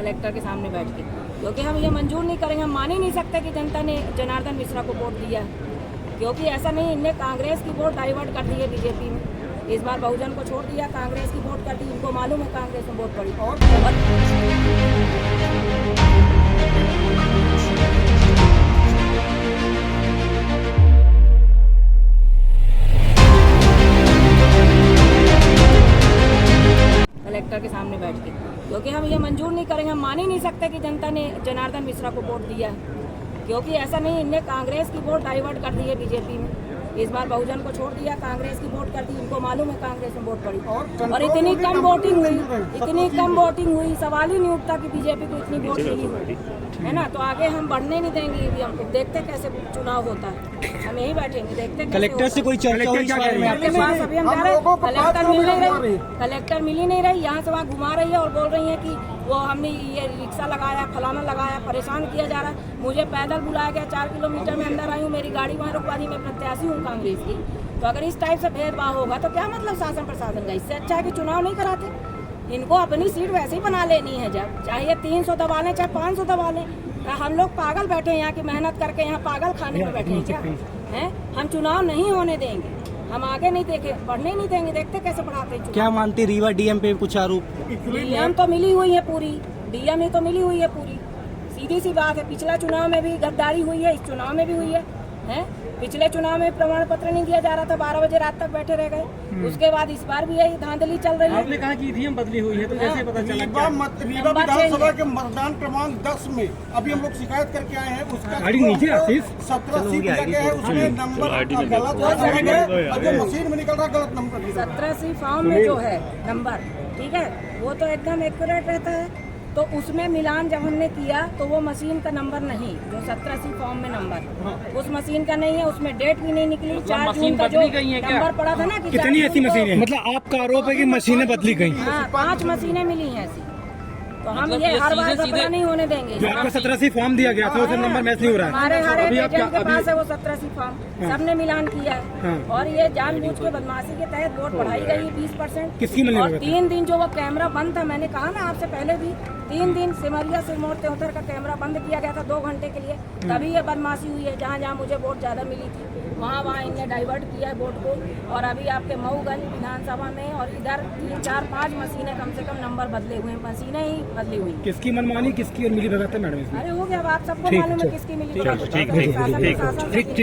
Collector के सामने बैठ के, क्योंकि हम ये मंजूर नहीं करेंगे। हम मान ही नहीं सकते कि जनता ने जनार्दन मिश्रा को वोट दिया, क्योंकि ऐसा नहीं, इनने कांग्रेस की वोट डाइवर्ट कर दी है बीजेपी में। इस बार बहुजन को छोड़ दिया, कांग्रेस की वोट कर दी। इनको मालूम है कांग्रेस में वोट पड़ी। कलेक्टर के सामने बैठ के, क्योंकि हम ये मंजूर नहीं करेंगे। हम मान ही नहीं सकते कि जनता ने जनार्दन मिश्रा को वोट दिया, क्योंकि ऐसा नहीं, इनने कांग्रेस की वोट डाइवर्ट कर दी है बीजेपी में। इस बार बहुजन को छोड़ दिया, कांग्रेस की वोट कर दी। इनको मालूम है कांग्रेस में वोट पड़ी। और इतनी कम वोटिंग हुई, सवाल ही नहीं उठता कि बीजेपी को इतनी वोट मिली हुई है ना। तो आगे हम बढ़ने नहीं देंगे ईवीएम को। देखते कैसे चुनाव होता है, हम यही बैठेंगे देखते। कलेक्टर से कोई चर्चा हुई? आपके पास अभी हम जा रहे हैं, कलेक्टर मिल ही नहीं रही। यहाँ से वहाँ घुमा रही है और बोल रही है कि वो हमने ये रिक्शा लगाया, फलाना लगाया, परेशान किया जा रहा है। मुझे पैदल बुलाया गया, 4 किलोमीटर में अंदर आई हूँ, मेरी गाड़ी वहाँ रुकवा दी। मैं प्रत्याशी हूँ कांग्रेस की। तो अगर इस टाइप से भेदभाव होगा तो क्या मतलब शासन प्रशासन का? इससे अच्छा है कि चुनाव नहीं कराते। इनको अपनी सीट वैसे ही बना लेनी है, जब चाहे 300 दबा लें चाहे 500 दबा लें। हम लोग पागल बैठे हैं यहाँ की मेहनत करके, यहाँ पागल खाने में बैठे हैं क्या हैं? हम चुनाव नहीं होने देंगे, हम आगे नहीं देखे, बढ़ने नहीं देंगे। देखते कैसे बढ़ाते हैं। क्या मानते रीवा डीएम पे कुछ आरोप? डीएम तो मिली हुई है पूरी, डीएम ही तो मिली हुई है पूरी, सीधी सी बात है। पिछला चुनाव में भी गद्दारी हुई है, इस चुनाव में भी हुई है। पिछले चुनाव में प्रमाण पत्र नहीं दिया जा रहा था, 12 बजे रात तक बैठे रह गए। उसके बाद इस बार भी यही धांधली चल रही है। आपने कहा कि ईवीएम बदली हुई है, तो कैसे पता चला? रीवा विधानसभा के मतदान क्रमांक 10 में अभी हम लोग शिकायत करके आए हैं। उसका 17 सीट दिया गया है, उसमें नंबर गलत, जो मशीन में निकल रहा गलत नंबर। 17 सी फॉर्म में जो है नंबर, ठीक है, वो तो एकदम एक्यूरेट रहता है। तो उसमें मिलान जब हमने किया तो वो मशीन का नंबर नहीं, जो 17 सी फॉर्म में नंबर उस मशीन का नहीं है। उसमें डेट भी नहीं निकली। 4 जून का जो नंबर पड़ा था ना कि कितनी ऐसी मशीनें? मतलब आपका आरोप है कि मशीनें बदली गई? हाँ, 5 मशीनें मिली हैं ऐसी। तो हम ये हर बार सपना नहीं होने देंगे। जो आपको 17 सी फॉर्म दिया गया था उसमें नंबर मैच नहीं हो रहा है। हमारे हर एक एजेंट के पास है वो 17 सी फॉर्म, सबने मिलान किया है। और ये जानबूझ के बदमाशी के तहत वोट बढ़ाई गई है 20%। किसकी मिली? और 3 दिन जो वो कैमरा बंद था, मैंने कहा ना आपसे पहले भी, 3 दिन सिमरिया से मोड़ त्योतर का कैमरा बंद किया गया था 2 घंटे के लिए। तभी ये बदमाशी हुई है। जहाँ जहाँ मुझे वोट ज्यादा मिली थी वहाँ इनने डाइवर्ट किया है वोट को। और अभी आपके मऊगंज विधानसभा में और इधर 3, 4, 5 मशीनें कम से कम नंबर बदले हुए हैं, मशीनें ही बदली हुई। किसकी मनमानी, किसकी और मिली भगत है मैडम? अरे हो गया, अब आप सबको मालूम है किसकी मिली। ठीक।